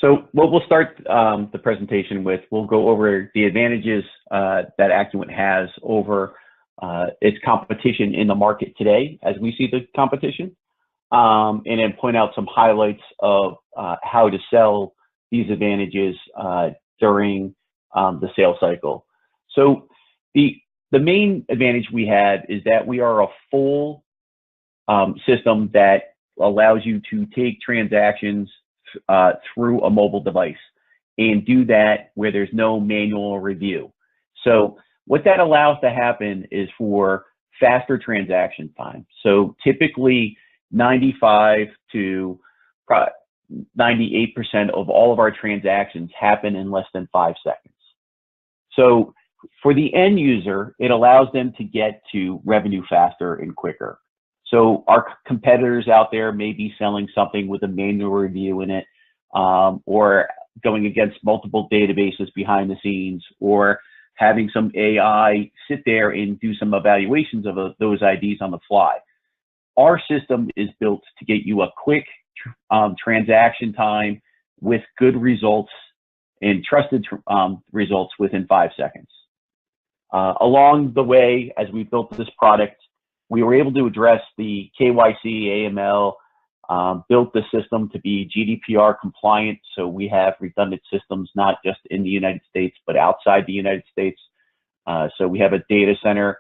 So what we'll start the presentation with, we'll go over the advantages that Acuant has over its competition in the market today, as we see the competition, and then point out some highlights of how to sell these advantages during the sales cycle. So the main advantage we have is that we are a full system that allows you to take transactions through a mobile device and do that where there's no manual review. So what that allows to happen is for faster transaction time. So typically 95 to 98% of all of our transactions happen in less than 5 seconds. So for the end user, it allows them to get to revenue faster and quicker. So our competitors out there may be selling something with a manual review in it, or going against multiple databases behind the scenes, or having some AI sit there and do some evaluations of those IDs on the fly. Our system is built to get you a quick transaction time with good results and trusted results within 5 seconds. Along the way, as we built this product, we were able to address the KYC, AML, built the system to be GDPR compliant. So we have redundant systems, not just in the United States, but outside the United States. So we have a data center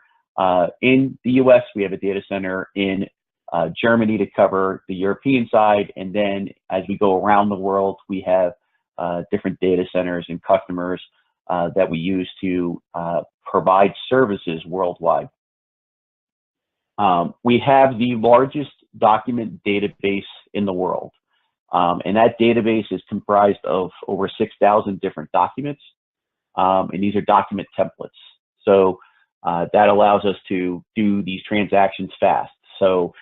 in the US, we have a data center in Germany to cover the European side. And then as we go around the world, we have different data centers and customers that we use to provide services worldwide. We have the largest document database in the world. And that database is comprised of over 6,000 different documents. And these are document templates. So that allows us to do these transactions fast. So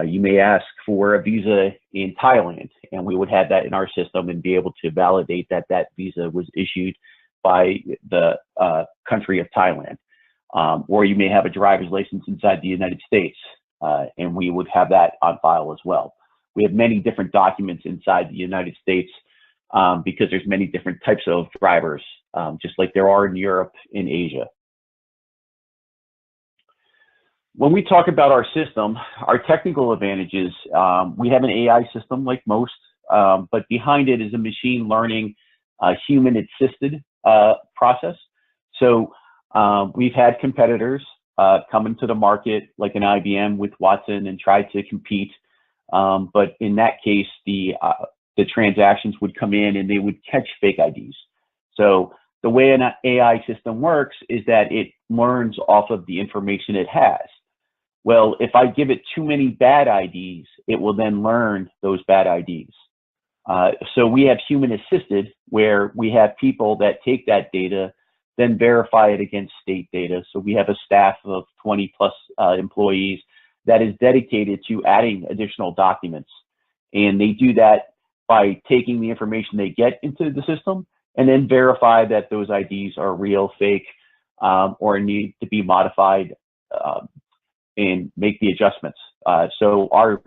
you may ask for a visa in Thailand, and we would have that in our system and be able to validate that that visa was issued by the country of Thailand. Or you may have a driver's license inside the United States, and we would have that on file as well. We have many different documents inside the United States because there's many different types of drivers, just like there are in Europe and Asia. When we talk about our system, our technical advantages, we have an AI system like most, but behind it is a machine learning, human-assisted process. So we've had competitors come into the market, like an IBM with Watson, and try to compete. But in that case, the transactions would come in and they would catch fake IDs. So the way an AI system works is that it learns off of the information it has. Well, if I give it too many bad IDs, it will then learn those bad IDs. So we have human assisted, where we have people that take that data, then verify it against state data. So we have a staff of 20 plus employees that is dedicated to adding additional documents. And they do that by taking the information they get into the system and then verify that those IDs are real, fake, or need to be modified and make the adjustments. So our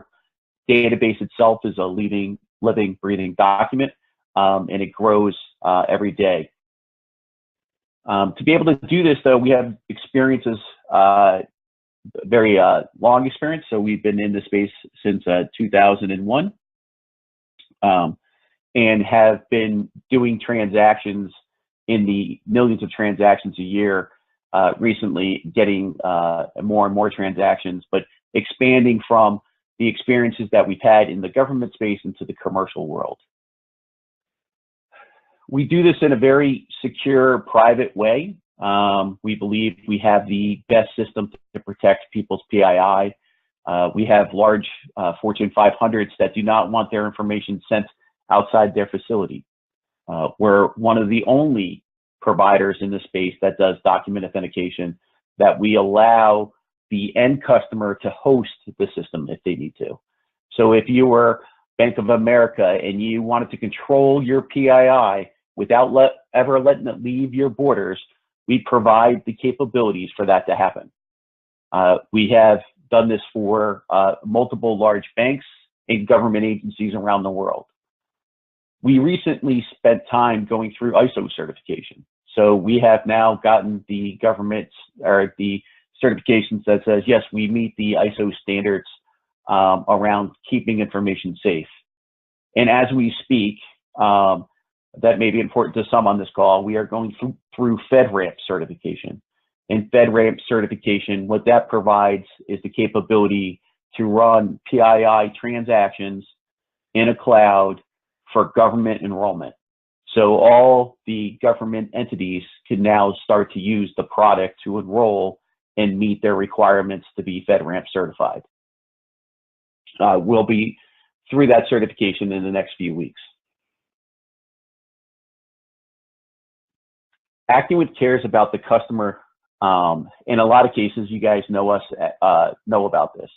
database itself is a living, breathing document, and it grows every day. To be able to do this, though, we have experiences, very long experience. So we've been in the space since 2001, and have been doing transactions in the millions of transactions a year, recently getting more and more transactions, but expanding from the experiences that we've had in the government space into the commercial world. We do this in a very secure, private way. We believe we have the best system to protect people's PII. We have large Fortune 500s that do not want their information sent outside their facility. We're one of the only providers in the space that does document authentication, that we allow the end customer to host the system if they need to. So if you were Bank of America and you wanted to control your PII without ever letting it leave your borders, we provide the capabilities for that to happen. We have done this for multiple large banks and government agencies around the world. we recently spent time going through ISO certification. So we have now gotten the government or the certifications that says, yes, we meet the ISO standards around keeping information safe. And as we speak, that may be important to some on this call, we are going through FedRAMP certification. And FedRAMP certification, what that provides is the capability to run PII transactions in a cloud for government enrollment. So all the government entities can now start to use the product to enroll and meet their requirements to be FedRAMP certified. We'll be through that certification in the next few weeks. Acuant cares about the customer. In a lot of cases, you guys know us, know about this.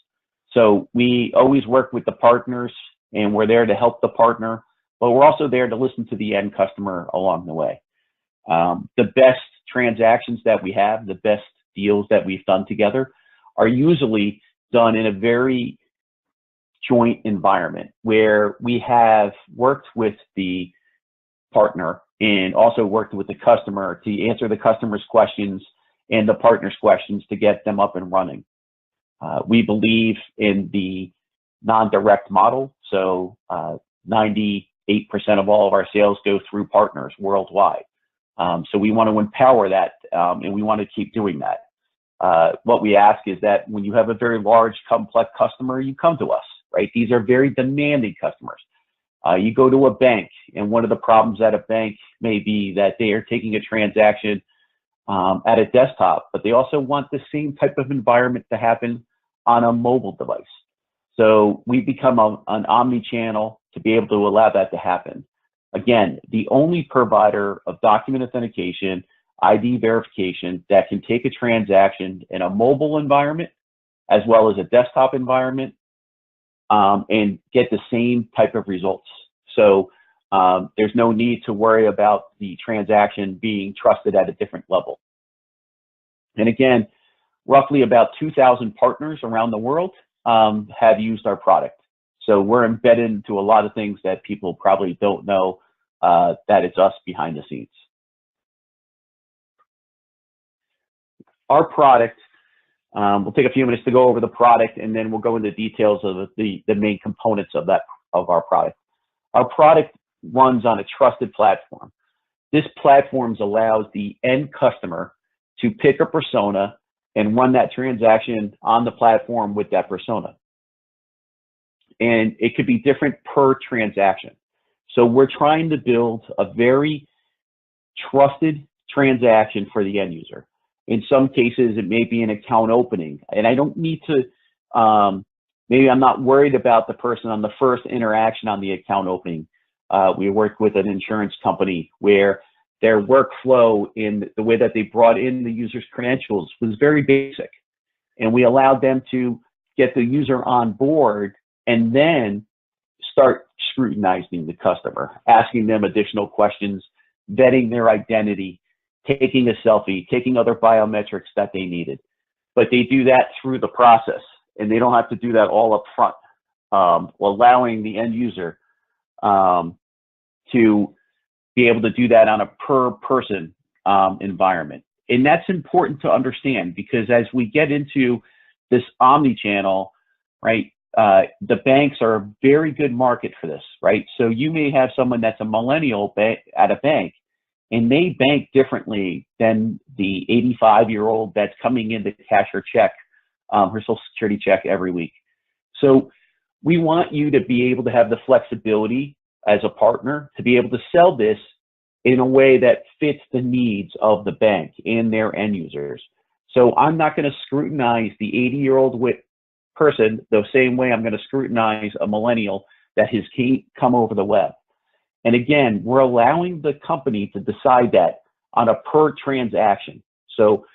So we always work with the partners, and we're there to help the partner, but we're also there to listen to the end customer along the way. The best transactions that we have, the best deals that we've done together are usually done in a very joint environment where we have worked with the partner and also worked with the customer to answer the customer's questions and the partner's questions to get them up and running. We believe in the non-direct model, so 98% of all of our sales go through partners worldwide. So we want to empower that, and we want to keep doing that. What we ask is that when you have a very large, complex customer, you come to us, right? These are very demanding customers. You go to a bank, and one of the problems at a bank may be that they are taking a transaction at a desktop, but they also want the same type of environment to happen on a mobile device. So we become an omni-channel to be able to allow that to happen. Again, the only provider of document authentication, ID verification that can take a transaction in a mobile environment as well as a desktop environment and get the same type of results. So there's no need to worry about the transaction being trusted at a different level. And again, roughly about 2,000 partners around the world have used our product. So we're embedded into a lot of things that people probably don't know that it's us behind the scenes. Our product, we'll take a few minutes to go over the product, and then we'll go into details of the main components of our product. Our product runs on a trusted platform. This platform allows the end customer to pick a persona and run that transaction on the platform with that persona. And it could be different per transaction. So we're trying to build a very trusted transaction for the end user. In some cases, it may be an account opening, and I don't need to, maybe I'm not worried about the person on the first interaction on the account opening. We worked with an insurance company where their workflow in the way that they brought in the user's credentials was very basic. And we allowed them to get the user on board and then start scrutinizing the customer, asking them additional questions, vetting their identity, taking a selfie, taking other biometrics that they needed. But they do that through the process, and they don't have to do that all up front, allowing the end user to be able to do that on a per person environment. And that's important to understand, because as we get into this omni-channel, right, the banks are a very good market for this, right? So you may have someone that's a millennial at a bank, and they bank differently than the 85-year-old that's coming in to cash her check, her Social Security check every week. So we want you to be able to have the flexibility as a partner to be able to sell this in a way that fits the needs of the bank and their end users. So I'm not going to scrutinize the 80-year-old person the same way I'm going to scrutinize a millennial that has come over the web. And again, we're allowing the company to decide that on a per transaction. So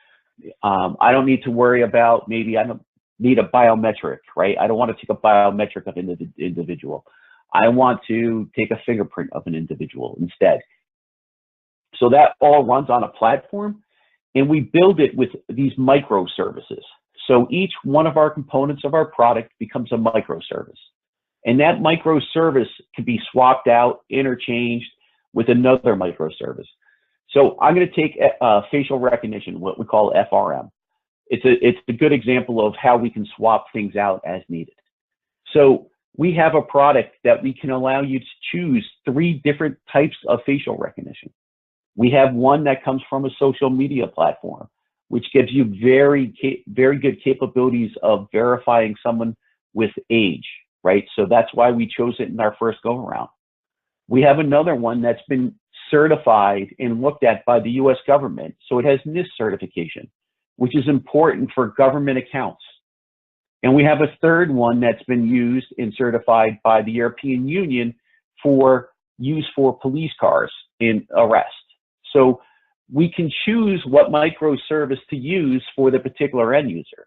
I don't need to worry about, maybe I don't need a biometric, right? I don't want to take a biometric of an individual. I want to take a fingerprint of an individual instead. So that all runs on a platform, and we build it with these microservices. So each one of our components of our product becomes a microservice. And that microservice can be swapped out, interchanged with another microservice. So I'm going to take facial recognition, what we call FRM. It's a good example of how we can swap things out as needed. So we have a product that we can allow you to choose 3 different types of facial recognition. We have one that comes from a social media platform, which gives you very good capabilities of verifying someone with age, right? So that's why we chose it in our first go around. We have another one that's been certified and looked at by the US government. So it has NIST certification, which is important for government accounts. And we have a third one that's been used and certified by the European Union for use for police cars in arrest. So we can choose what microservice to use for the particular end user.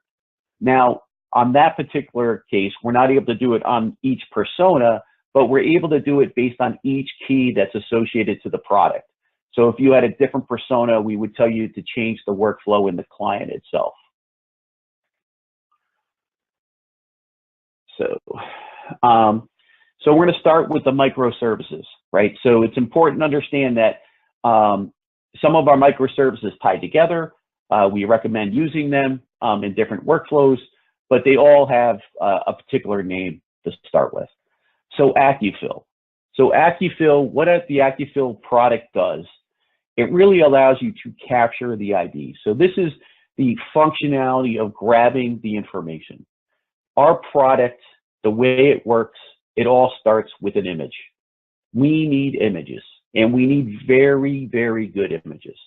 Now, on that particular case, we're not able to do it on each persona, but we're able to do it based on each key that's associated to the product. So if you had a different persona, we would tell you to change the workflow in the client itself. So we're going to start with the microservices, right? So it's important to understand that some of our microservices tie together. We recommend using them in different workflows, but they all have a particular name to start with. So Acufill. So Acufill, what the Acufill product does, it really allows you to capture the ID. So this is the functionality of grabbing the information. Our product, the way it works, it all starts with an image. We need images, and we need very, very good images.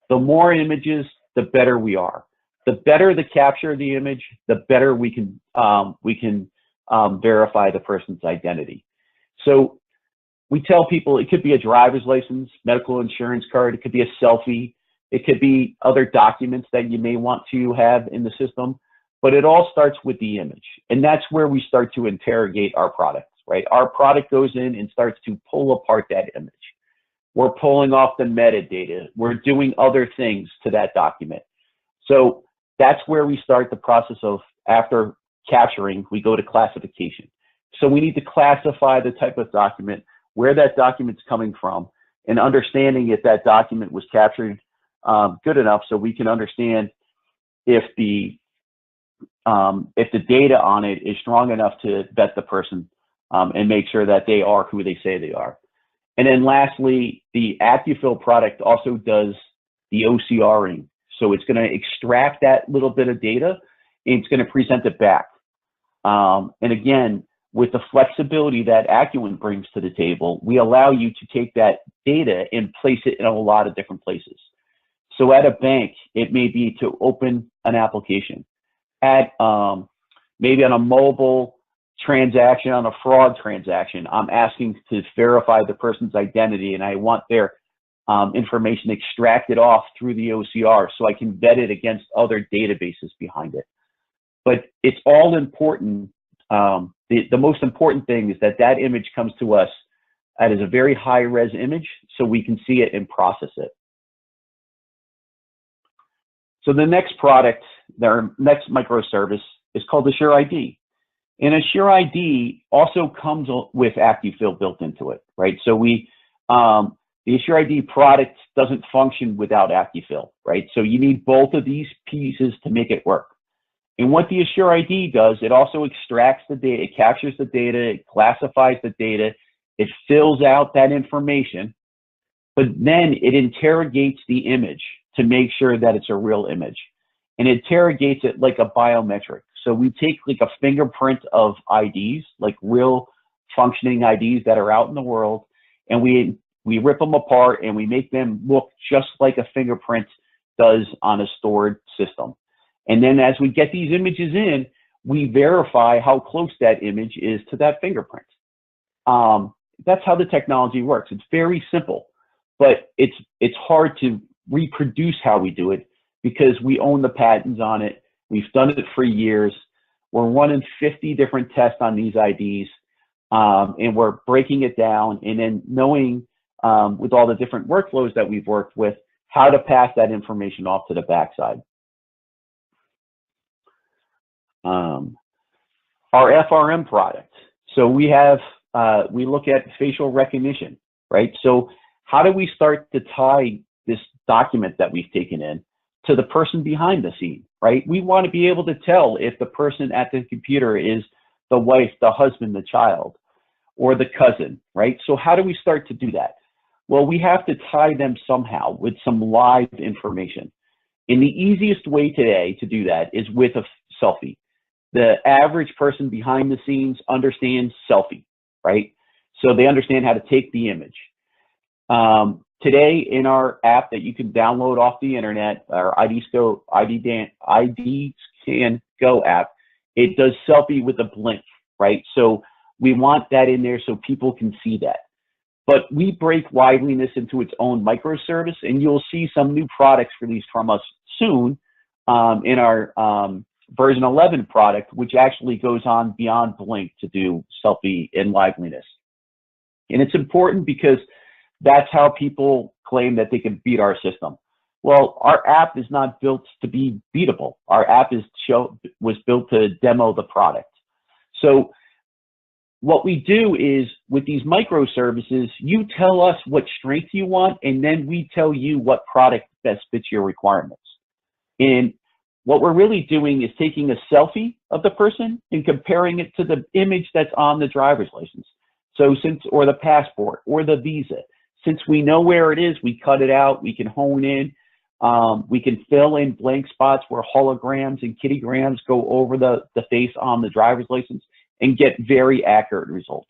The more images, the better we are. The better the capture of the image, the better we can verify the person's identity. So we tell people it could be a driver's license, medical insurance card, it could be a selfie, it could be other documents that you may want to have in the system, but it all starts with the image. And that's where we start to interrogate our products, right? Our product goes in and starts to pull apart that image. We're pulling off the metadata. We're doing other things to that document. So that's where we start the process of, after capturing, we go to classification. So we need to classify the type of document, where that document's coming from, and understanding if that document was captured good enough so we can understand if the data on it is strong enough to vet the person and make sure that they are who they say they are. And then lastly, the Acufill product also does the OCRing. So it's going to extract that little bit of data and it's going to present it back. And again, with the flexibility that Acuant brings to the table, we allow you to take that data and place it in a lot of different places. So at a bank, it may be to open an application. At maybe on a mobile transaction, on a fraud transaction, I'm asking to verify the person's identity and I want their information extracted off through the OCR so I can vet it against other databases behind it. But it's all important. The most important thing is that that image comes to us as a very high-res image so we can see it and process it. So the next product, their next microservice, is called Assure ID. And Assure ID also comes with Acufill built into it, right? So the Assure ID product doesn't function without Acufill, right? So you need both of these pieces to make it work. And what the Assure ID does, it also extracts the data, it captures the data, it classifies the data, it fills out that information, but then it interrogates the image to make sure that it's a real image. And it interrogates it like a biometric. So we take like a fingerprint of IDs, like real functioning IDs that are out in the world, and we rip them apart and we make them look just like a fingerprint does on a stored system. And then as we get these images in, we verify how close that image is to that fingerprint. That's how the technology works. It's very simple, but it's hard to reproduce how we do it because we own the patents on it. We've done it for years. We're running 50 different tests on these IDs, and we're breaking it down and then knowing with all the different workflows that we've worked with how to pass that information off to the backside. Our FRM product. So we look at facial recognition, right? So how do we start to tie this document that we've taken in to the person behind the scene, right? We want to be able to tell if the person at the computer is the wife, the husband, the child, or the cousin, right? So how do we start to do that? Well, we have to tie them somehow with some live information. And the easiest way today to do that is with a selfie. The average person behind the scenes understands selfie, right? So they understand how to take the image. Today in our app that you can download off the internet, our ID Scan Go app, it does selfie with a blink, right? So we want that in there so people can see that. But we break liveliness into its own microservice, and you'll see some new products released from us soon in our version 11 product, which actually goes on beyond blink to do selfie and liveliness. And it's important because that's how people claim that they can beat our system. Well, our app is not built to be beatable. Our app was built to demo the product. So what we do is with these microservices, you tell us what strength you want, and then we tell you what product best fits your requirements. And what we're really doing is taking a selfie of the person and comparing it to the image that's on the driver's license. So or the passport or the visa. Since we know where it is, we cut it out, we can hone in, we can fill in blank spots where holograms and kittograms go over the face on the driver's license and get very accurate results.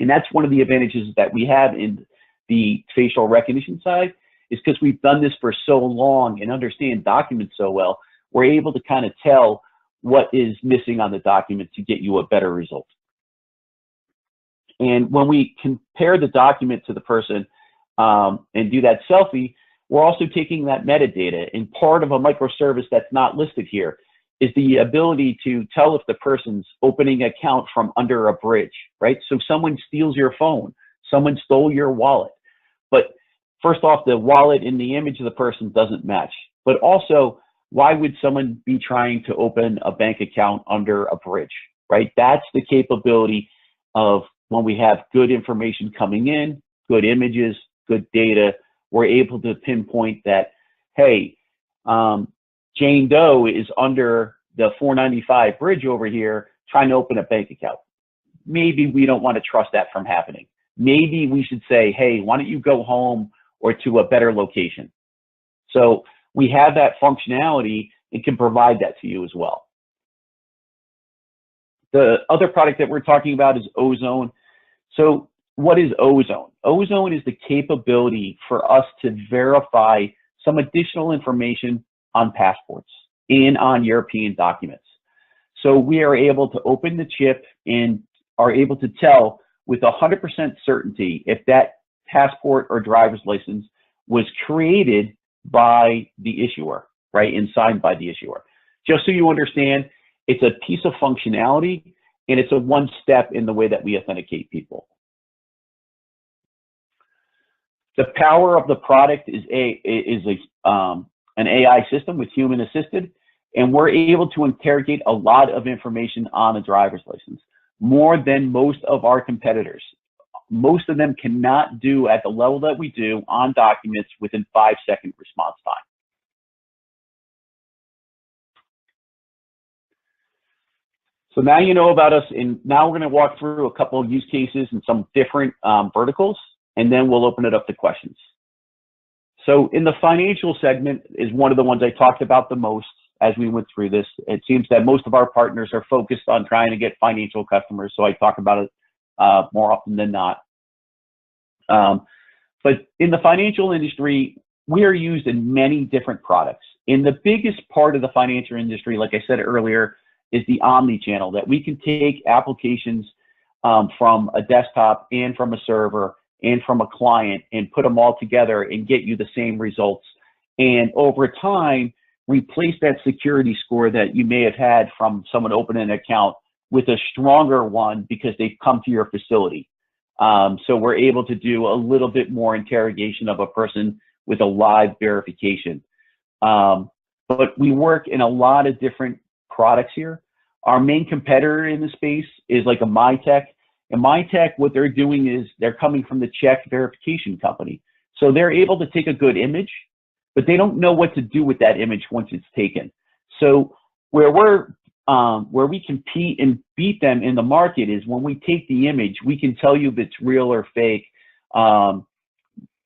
And that's one of the advantages that we have in the facial recognition side, is because we've done this for so long and understand documents so well, we're able to kind of tell what is missing on the document to get you a better result. And when we compare the document to the person and do that selfie, we're also taking that metadata. And part of a microservice that's not listed here is the ability to tell if the person's opening an account from under a bridge, right? So someone steals your phone, someone stole your wallet. But first off, the wallet in the image of the person doesn't match. But also, why would someone be trying to open a bank account under a bridge, right? That's the capability of when we have good information coming in, good images, good data, we're able to pinpoint that, hey, Jane Doe is under the 495 bridge over here trying to open a bank account. Maybe we don't want to trust that from happening. Maybe we should say, hey, why don't you go home or to a better location? So we have that functionality and can provide that to you as well. The other product that we're talking about is Ozone. So what is Ozone? Ozone is the capability for us to verify some additional information on passports and on European documents. So we are able to open the chip and are able to tell with 100% certainty if that passport or driver's license was created by the issuer, right, and signed by the issuer. Just so you understand, it's a piece of functionality and it's a one step in the way that we authenticate people. The power of the product is an AI system with human assisted, and we're able to interrogate a lot of information on a driver's license, more than most of our competitors. Most of them cannot do at the level that we do on documents within 5-second response time. So now you know about us, and now we're going to walk through a couple of use cases and some different verticals, and then we'll open it up to questions. So in the financial segment is one of the ones I talked about the most as we went through this. It seems that most of our partners are focused on trying to get financial customers, so I talk about it more often than not. But in the financial industry, we are used in many different products. And the biggest part of the financial industry, like I said earlier, is the omni-channel, that we can take applications from a desktop and from a server and from a client and put them all together and get you the same results. And over time, replace that security score that you may have had from someone opening an account with a stronger one because they've come to your facility. So we're able to do a little bit more interrogation of a person with a live verification. But we work in a lot of different products here. Our main competitor in the space is like a MyTech. And MyTech, what they're doing is they're coming from the check verification company. So they're able to take a good image, but they don't know what to do with that image once it's taken. So where we compete and beat them in the market is when we take the image, we can tell you if it's real or fake, how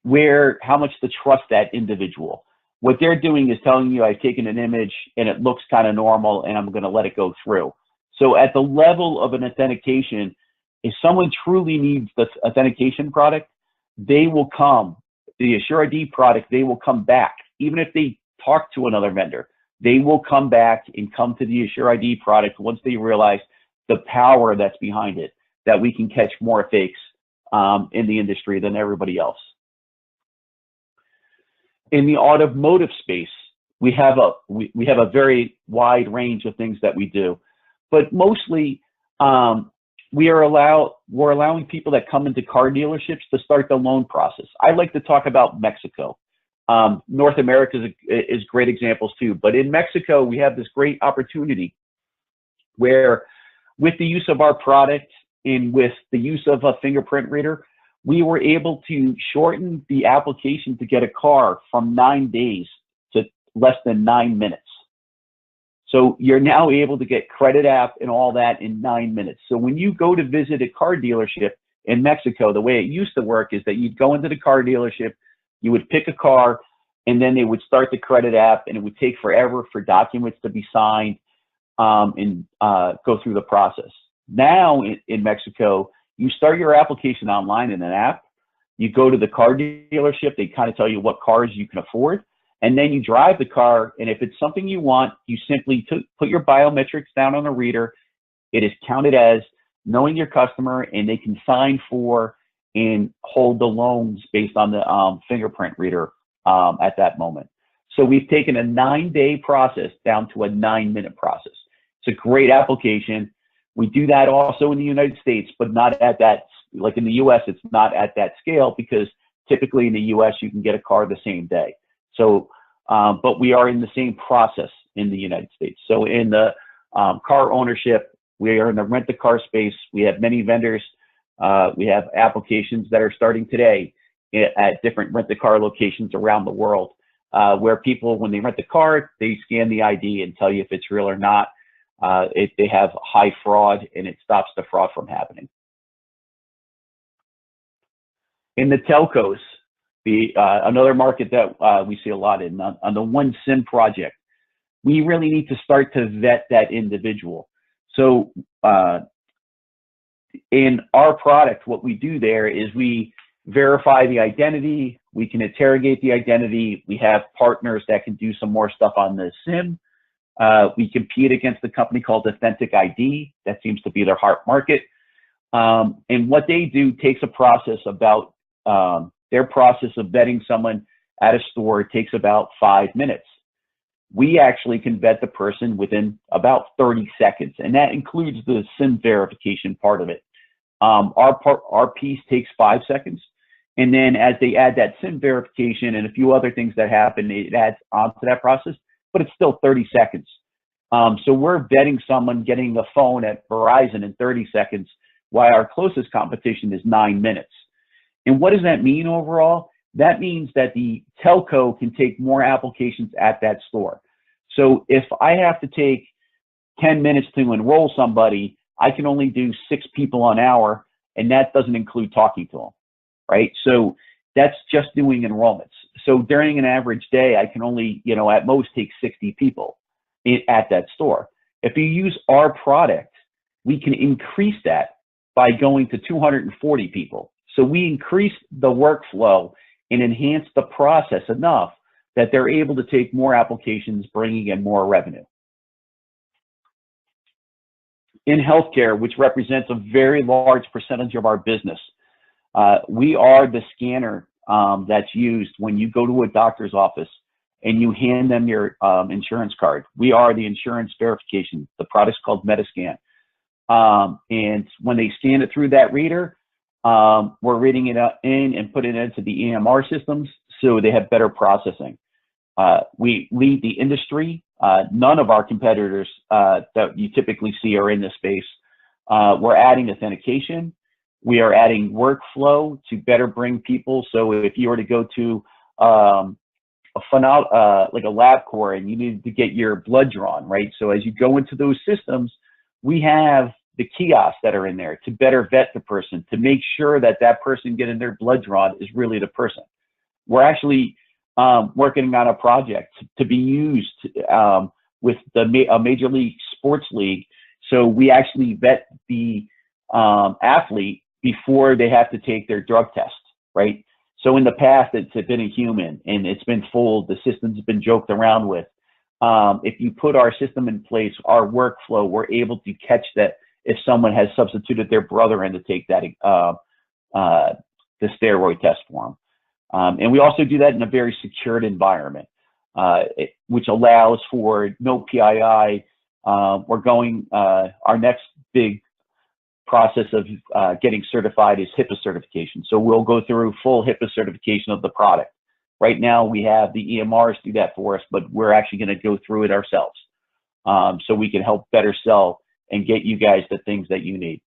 much to trust that individual. What they're doing is telling you, I've taken an image and it looks kind of normal and I'm going to let it go through. So at the level of an authentication, if someone truly needs the authentication product, they will come, the Assure ID product, they will come back. Even if they talk to another vendor, they will come back and come to the Assure ID product once they realize the power that's behind it, that we can catch more fakes in the industry than everybody else. In the automotive space, we have a very wide range of things that we do, but mostly we're allowing people that come into car dealerships to start the loan process. I like to talk about Mexico. North America is great examples too, but in Mexico we have this great opportunity where, with the use of our product and with the use of a fingerprint reader, we were able to shorten the application to get a car from 9 days to less than 9 minutes. So you're now able to get credit app and all that in 9 minutes. So when you go to visit a car dealership in Mexico, the way it used to work is that you'd go into the car dealership, you would pick a car, and then they would start the credit app, and it would take forever for documents to be signed and go through the process. Now in Mexico, you start your application online in an app. You go to the car dealership. They kind of tell you what cars you can afford. And then you drive the car. And if it's something you want, you simply put your biometrics down on a reader. It is counted as knowing your customer, and they can sign for and hold the loans based on the fingerprint reader at that moment. So we've taken a 9-day process down to a 9-minute process. It's a great application. We do that also in the United States, but not at that, like in the US, it's not at that scale, because typically in the US, you can get a car the same day. So, but we are in the same process in the United States. So in the car ownership, we are in the rent-a-car space. We have many vendors. We have applications that are starting today at different rent-a-car locations around the world, where people, when they rent the car, they scan the ID and tell you if it's real or not. They have high fraud, and it stops the fraud from happening. In the telcos, another market that we see a lot in, on the One SIM project, we really need to start to vet that individual. So in our product, what we do there is we verify the identity, we can interrogate the identity, we have partners that can do some more stuff on the SIM. We compete against a company called Authentic ID. That seems to be their heart market. And what they do takes a process about, their process of vetting someone at a store takes about 5 minutes. We actually can vet the person within about 30 seconds, and that includes the SIM verification part of it. Our piece takes 5 seconds, and then as they add that SIM verification and a few other things that happen, it adds onto that process, but it's still 30 seconds. So we're vetting someone getting the phone at Verizon in 30 seconds, while our closest competition is 9 minutes. And what does that mean overall? That means that the telco can take more applications at that store. So if I have to take 10 minutes to enroll somebody, I can only do 6 people an hour, and that doesn't include talking to them, right? So that's just doing enrollments. So during an average day, I can only, at most take 60 people at that store. If you use our product, we can increase that by going to 240 people. So we increase the workflow and enhance the process enough that they're able to take more applications, bringing in more revenue. In healthcare, which represents a very large percentage of our business, we are the scanner that's used when you go to a doctor's office and you hand them your insurance card. We are the insurance verification. The product's called Metascan. And when they scan it through that reader, we're reading it in and putting it into the EMR systems, so they have better processing. We lead the industry. None of our competitors that you typically see are in this space. We're adding authentication. We are adding workflow to better bring people. So if you were to go to like a LabCorp and you needed to get your blood drawn, right? So as you go into those systems, we have the kiosks that are in there to better vet the person, to make sure that that person getting their blood drawn is really the person. We're actually working on a project to be used with a major league sports league. So we actually vet the athlete before they have to take their drug test, right? So in the past, it's been a human and it's been fooled. The system's been joked around with. If you put our system in place, our workflow, we're able to catch that if someone has substituted their brother in to take that the steroid test for them. And we also do that in a very secured environment, which allows for no PII. We're going, our next big process of getting certified is HIPAA certification. So we'll go through full HIPAA certification of the product. Right now we have the EMRs do that for us, but we're actually going to go through it ourselves, so we can help better sell and get you guys the things that you need.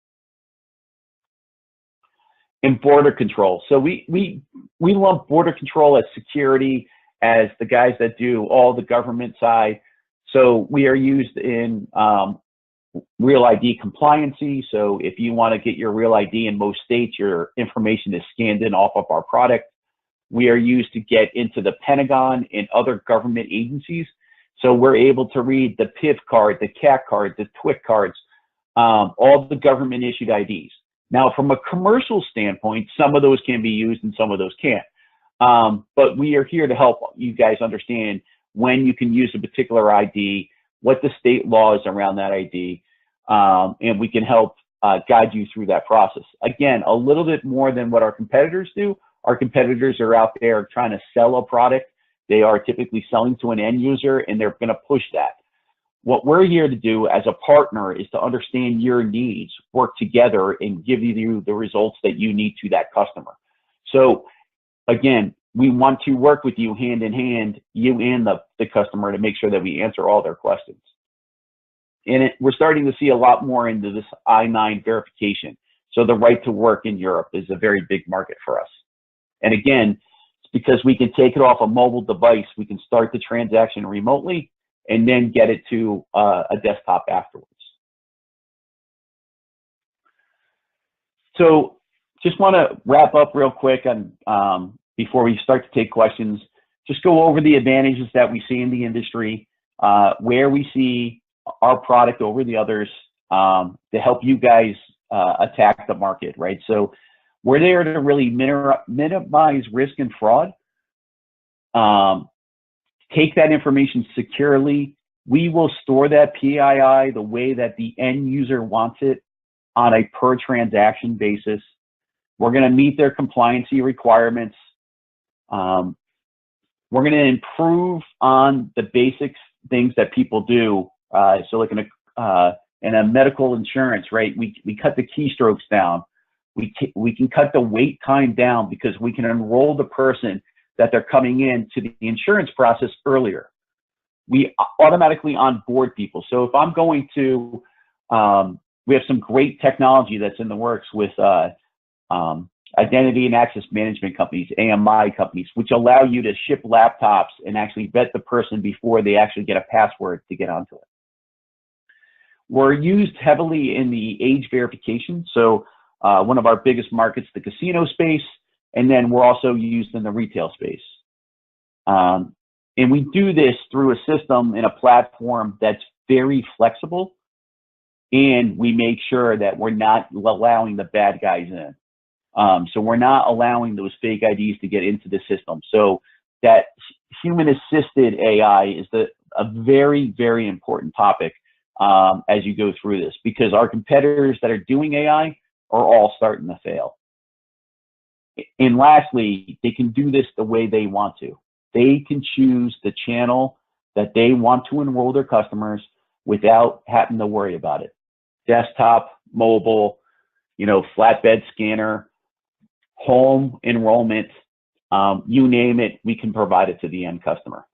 And border control. So we lump border control as security, as the guys that do all the government side. So we are used in Real ID compliancy. So if you want to get your Real ID in most states, your information is scanned in off of our product. We are used to get into the Pentagon and other government agencies. So we're able to read the PIV card, the CAC card, the TWIC cards, all the government issued IDs. Now, from a commercial standpoint, some of those can be used and some of those can't. But we are here to help you guys understand when you can use a particular ID, what the state law is around that ID, and we can help guide you through that process. Again, a little bit more than what our competitors do. Our competitors are out there trying to sell a product. They are typically selling to an end user, and they're going to push that. What we're here to do as a partner is to understand your needs, work together, and give you the results that you need to that customer. So again, we want to work with you hand in hand, you and the customer, to make sure that we answer all their questions. And we're starting to see a lot more into this I-9 verification. So the right to work in Europe is a very big market for us. And again, it's because we can take it off a mobile device, we can start the transaction remotely and then get it to a desktop afterwards. So just want to wrap up real quick on before we start to take questions. Just go over the advantages that we see in the industry, where we see our product over the others, to help you guys attack the market, right? So we're there to really minimize risk and fraud. Take that information securely. We will store that PII the way that the end user wants it on a per transaction basis. We're going to meet their compliancy requirements. We're going to improve on the basic things that people do. So like in a medical insurance, right? We cut the keystrokes down. We can cut the wait time down because we can enroll the person that they're coming in to the insurance process earlier. We automatically onboard people. So if I'm going to, we have some great technology that's in the works with identity and access management companies, AMI companies, which allow you to ship laptops and actually vet the person before they actually get a password to get onto it. We're used heavily in the age verification. So one of our biggest markets, the casino space, and then we're also used in the retail space. And we do this through a system and a platform that's very flexible, and we make sure that we're not allowing the bad guys in. So we're not allowing those fake IDs to get into the system. So that human-assisted AI is a very, very important topic as you go through this, because our competitors that are doing AI are all starting to fail. And lastly, they can do this the way they want to. They can choose the channel that they want to enroll their customers without having to worry about it. Desktop, mobile, flatbed scanner, home enrollment, you name it, we can provide it to the end customer.